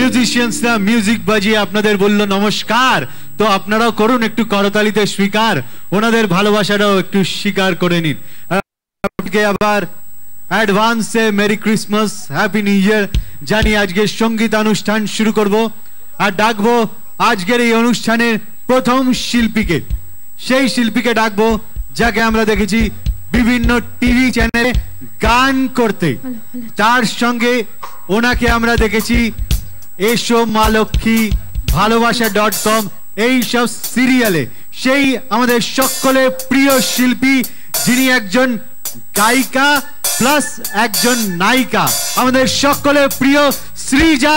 মিউজিশিয়ানসরা music বাজিয়ে আপনাদের বলল নমস্কার, তো আপনারাও করুন একটু করতালিতে স্বীকার, ওনাদের ভালোবাসাটাও একটু স্বীকার করে নিন। আবার অ্যাডভান্সে merry Christmas, happy new year জানিয়ে আজকে সঙ্গীত অনুষ্ঠান শুরু করব। আর ডাকবো আজকের এই অনুষ্ঠানের প্রথম শিল্পীকে। সেই শিল্পীকে ডাকবো যাকে আমরা দেখেছি বিভিন্ন টিভি চ্যানেলে গান করতে, তার সঙ্গে ওনাকে আমরা দেখেছি এসো মা লক্ষ্মী, ভালোবাসা.com এই সব সিরিয়ালে। সেই আমাদের সকলের প্রিয় শিল্পী, যিনি একজন গায়িকা প্লাস একজন নায়িকা, আমাদের সকলের প্রিয় সৃজা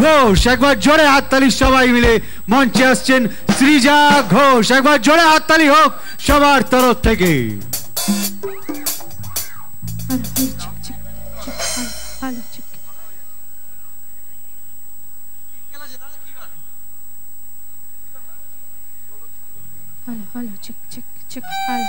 ঘোষ। একবার জোরে হাততালি সবাই মিলে মঞ্চে আসছেন সৃজা ঘোষ। একবার জোরে হাততালি হোক সবার তরফ থেকে। Hello, check, hello.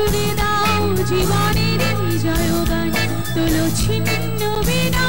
সুরে দাও জীবনের জয়গান তোলো ছিন্ন বিনা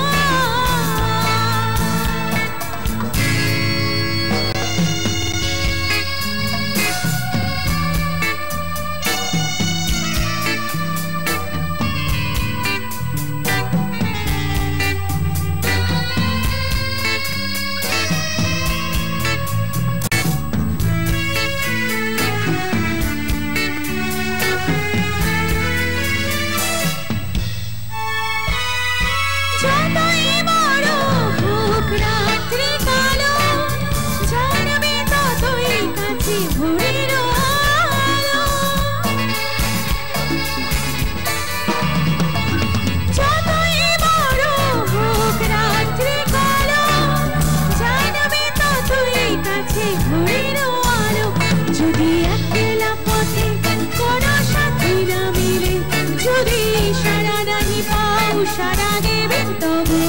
সারা দেবে তবু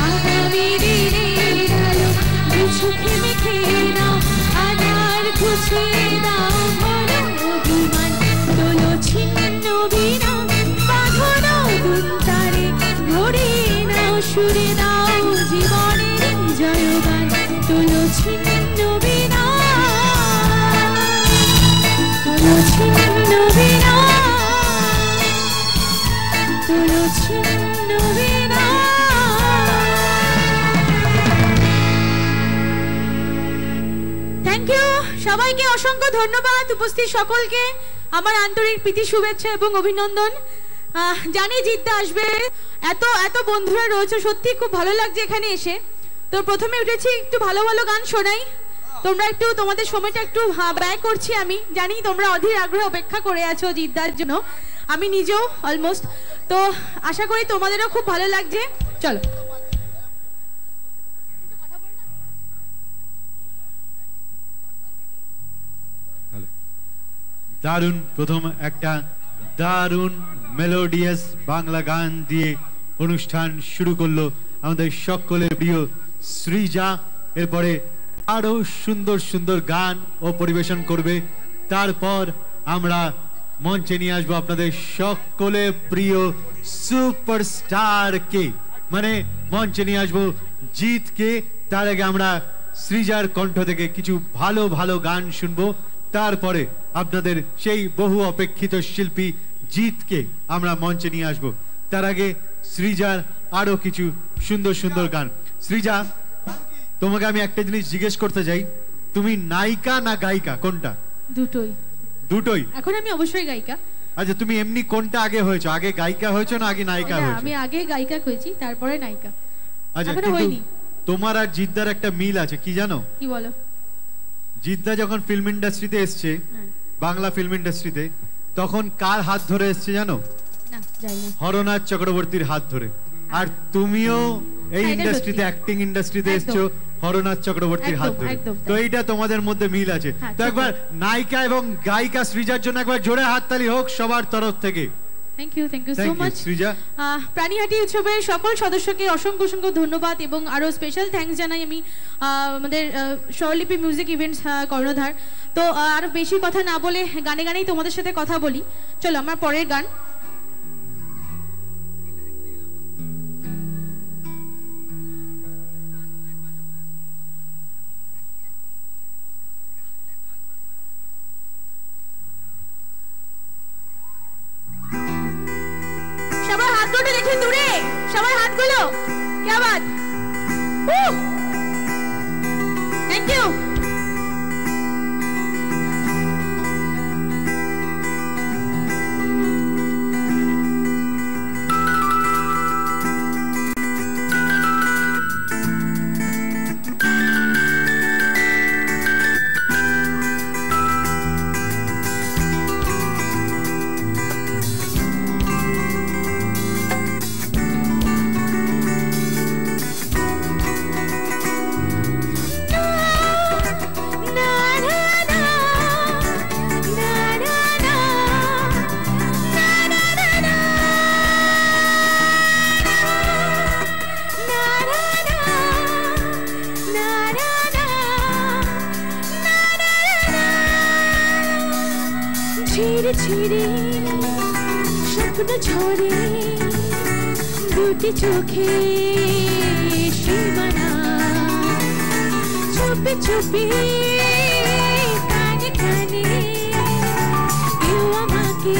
আগামী দিনের আলো চোখে মেখে নাও আধার খুঁজে দাও বলো অভিমান তোলো ছিন্ন বিনা বাঁধনো দুন্তারে ভরে নাও সুরে দাও জীবনের জয়গান তোলো ছিন্ন বিনা তোলো ছিন্ন বিনা তোলো ছিন্ন বিনা থ্যাংক ইউ সবাইকে অসংখ্য ধন্যবাদ উপস্থিত সকলকে আমার আন্তরিক প্রীতি শুভেচ্ছা এবং অভিনন্দন জানি জিদ্দা আসবে এত এত বন্ধুরা রয়েছে সত্যি খুব ভালো লাগছে এখানে এসে তো প্রথমে উঠেছি একটু ভালো ভালো গান শোনাই তোমরা একটু তোমাদের সময়টা একটু ব্যয় করছি আমি জানি তোমরা অধীর আগ্রহে অপেক্ষা করে আছো জিদ্দার জন্য আমি নিজেও অলমোস্ট তো আশা করি তোমাদেরও খুব ভালো লাগছে চলো দারুণ প্রথম একটা দারুণ মেলোডিয়াস বাংলা গান দিয়ে অনুষ্ঠান শুরু করলো আমাদের সকলের প্রিয় সৃজা এরপরে আরো সুন্দর সুন্দর গান ও পরিবেশন করবে তারপর আমরা মঞ্চে নিয়ে আসবো আপনাদের সকলের প্রিয় সুপারস্টার কে মানে মঞ্চে নিয়ে আসবো জিতকে তার আগে আমরা সৃজার কণ্ঠ থেকে কিছু ভালো ভালো গান শুনবো তারপরে আপনাদের সেই বহু অপেক্ষিত শিল্পী জিতকে আমরা মঞ্চে নিয়ে আসবো তার আগে সৃজার আরো কিছু সুন্দর সুন্দর গান সৃজা তোমাকে আমি একটা জিনিস জিজ্ঞেস করতে চাই তুমি নায়িকা না গায়িকা কোনটা দুটোই দুটোই এখন আমি অবশ্যই গায়িকা আচ্ছা তুমি এমনি কোনটা আগে হয়েছো আগে গায়িকা হয়েছো না আগে নায়িকা হয়েছো আমি আগে গায়িকা হয়েছি তারপরে নায়িকা আচ্ছা কিন্তু তোমার আর জিদ্দার একটা মিল আছে কি জানো কি বলো জিদ্দা যখন ফিল্ম ইন্ডাস্ট্রিতে এসেছে বাংলা ফিল্ম ইন্ডাস্ট্রিতে তখন কার হাত ধরে এসেছে জানো না জানি না হরনাথ চক্রবর্তীর হাত ধরে আর তুমিও এই ইন্ডাস্ট্রিতে অ্যাক্টিং ইন্ডাস্ট্রিতে এসেছো হরনাথ চক্রবর্তীর হাত ধরে তো এইটা তোমাদের মধ্যে মিল আছে তো একবার নায়িকা এবং গায়িকা সৃজার জন্য একবার জোরে হাততালি হোক সবার তরফ থেকে thank you so much Srija Panihati উৎসবের সকল সদস্যকে অসংখ্য অসংখ্য ধন্যবাদ এবং আরো স্পেশাল থ্যাঙ্কস জানাই আমি আমাদের স্বরলিপি মিউজিক ইভেন্টস কর্ণধার তো আর বেশি কথা না বলে গানে গানেই তোমাদের সাথে কথা বলি চলো আমার পরের গান সবার হাতগুলো দেখে দূরে সবার হাতগুলো কি বাত থ্যাংক ইউ ছিঁড়ে ছিঁড়ে স্বপ্ন ঝরে দুটি চোখে সীমানা চুপি চুপি কানে কানে কেউ আমাকে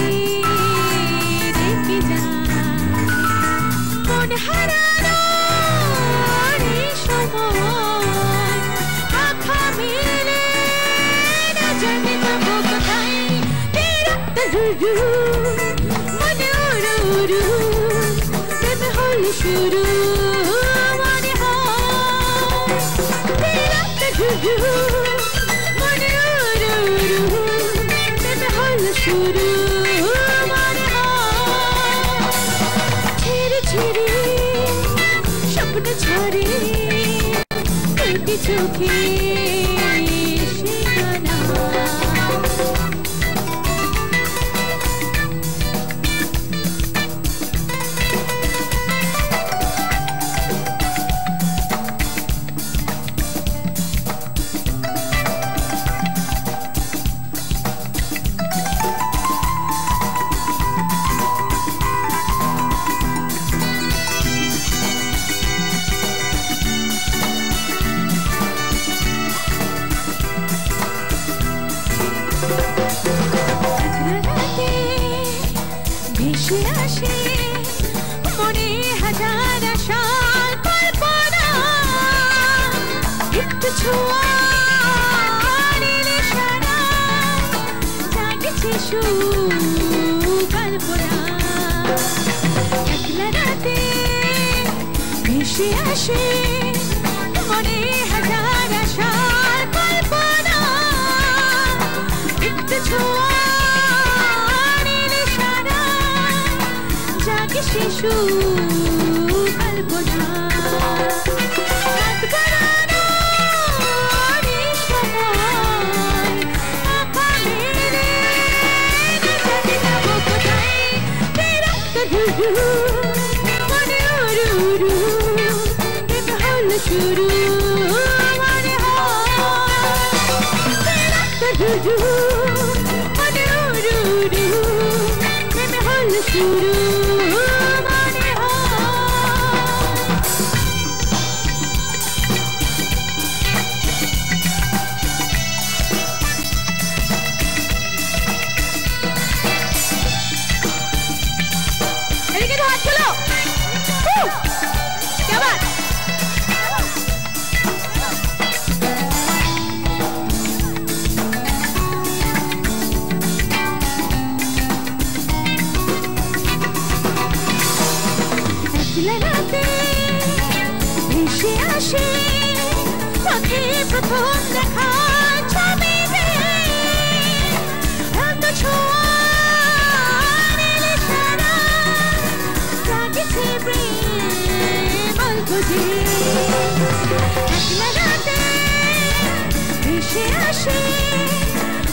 রেখে যায় মন হারানোর এই সময় আঁখা মেলে না জানে যাবো কোথায় রুরু মনে উড়ু উড়ু প্রেমে হলো শুরু মনে হয় রুরু মনে উড়ু উড়ু প্রেমে হলো শুরু মনে হয় ছিঁড়ে ছিঁড়ে স্বপ্ন ঝরে দুটি চোখে ভেসে আসে মনে হাজার আশার কল্পনা একটু ছোঁয়ার ইশারা জাগেছে সুকল্পনা একলা রাতে ভেসে আসে মনে হাজার আশার কল্পনা একটু ছোঁয়া শিশু কল্পনা হাত বাড়ানোর এই সময় আঁখা মেলে না জানি যাবো কোথায় রুরু মনে উড়ু উড়ু প্রেম হলো শুরু মনে হয় রুরু মনে উড়ু উড়ু প্রেম হলো শুরু ভেসে আসে পথে প্রথম দেখা ছবি এত ছোঁয়ার ইশারা জাগেছে প্রেম অল্প যে একলা রাতে ভেসে আসে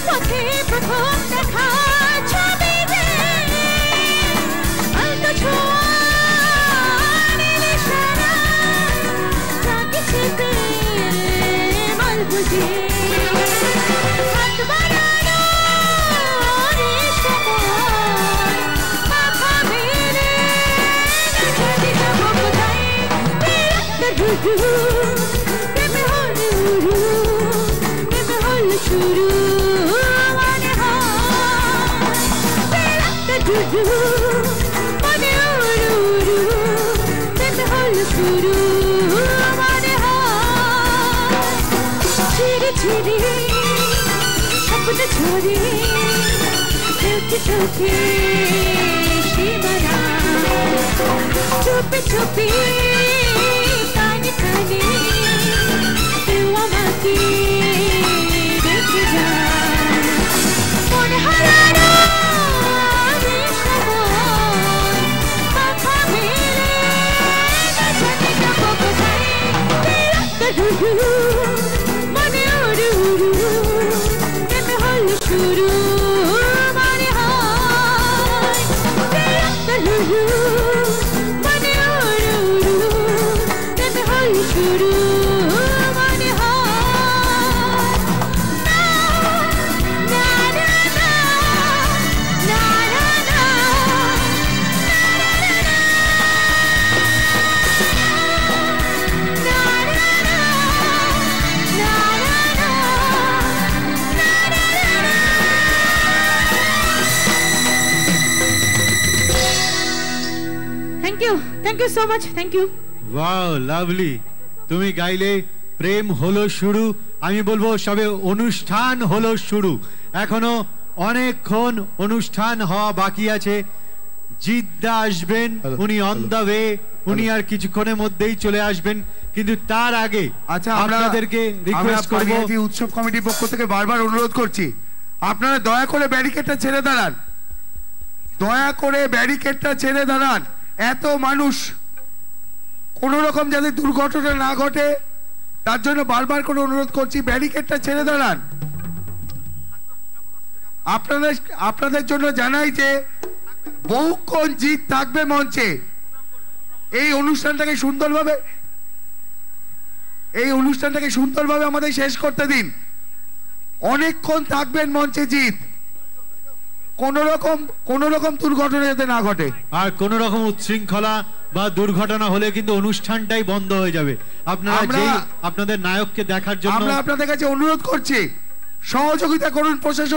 পথে প্রথম দেখা ছবি এত ছোঁয়া বুঝে হাত বাড়ানোর এই সময় আঁখা মেলে না জানি যাবো কোথায় রুরু প্রেমে হলো উড়ু প্রেমে হলো শুরু মনে হয় রুরু মনে উড়ু উড়ু প্রেমে হলো শুরু ছিঁড়ে স্বপ্ন ঝরে দুটি চোখে সীমানা চুপি চুপি কানে কানে কেউ আমাকে রেখে যায় মন হারানোর এই সময় আঁখা মেলে না জানি যাবো কোথায় রুরু মনে উড়ু উড়ু প্রেম হলো শুরু মনে হয় রুরু মনে উড়ু উড়ু প্রেম হলো শুরু মনে হয় thank you so much, thank you. Wow, lovely. তুমি গাইলে প্রেম হলো শুরু, আমি বলবো সবে অনুষ্ঠান হলো শুরু, এখনো অনেকক্ষণ অনুষ্ঠান হওয়া বাকি আছে। জিদ্দা আসবেন, উনি অন দা ওয়ে, উনি আর কিছুক্ষণের মধ্যেই চলে আসবেন, কিন্তু তার আগে আচ্ছা আপনাদেরকে রিকোয়েস্ট করব, উৎসব কমিটির পক্ষ থেকে বারবার অনুরোধ করছি, আপনারা দয়া করে ব্যারিকেডটা ছেড়ে দাঁড়ান, দয়া করে ব্যারিকেডটা ছেড়ে দাঁড়ান। এত মানুষ, কোন রকম যাতে দুর্ঘটনা না ঘটে তার জন্য বারবার করে অনুরোধ করছি, ব্যারিকেডটা ছেড়ে দাঁড়ান। আপনাদের জন্য জানাই যে বহুক্ষণ জিত থাকবে মঞ্চে, এই অনুষ্ঠানটাকে সুন্দরভাবে আমাদের শেষ করতে দিন। অনেকক্ষণ থাকবেন মঞ্চে জিত, কোন রকম দুর্ঘটনা যাতে না ঘটে। আর কোন রকম উচ্ছৃঙ্খলা বা দুর্ঘটনা হলে কিন্তু অনুষ্ঠানটাই বন্ধ হয়ে যাবে। আপনারা আপনাদের নায়ককে দেখার জন্য আমরা আপনাদের কাছে অনুরোধ করছি, সহযোগিতা করুন প্রশাসন।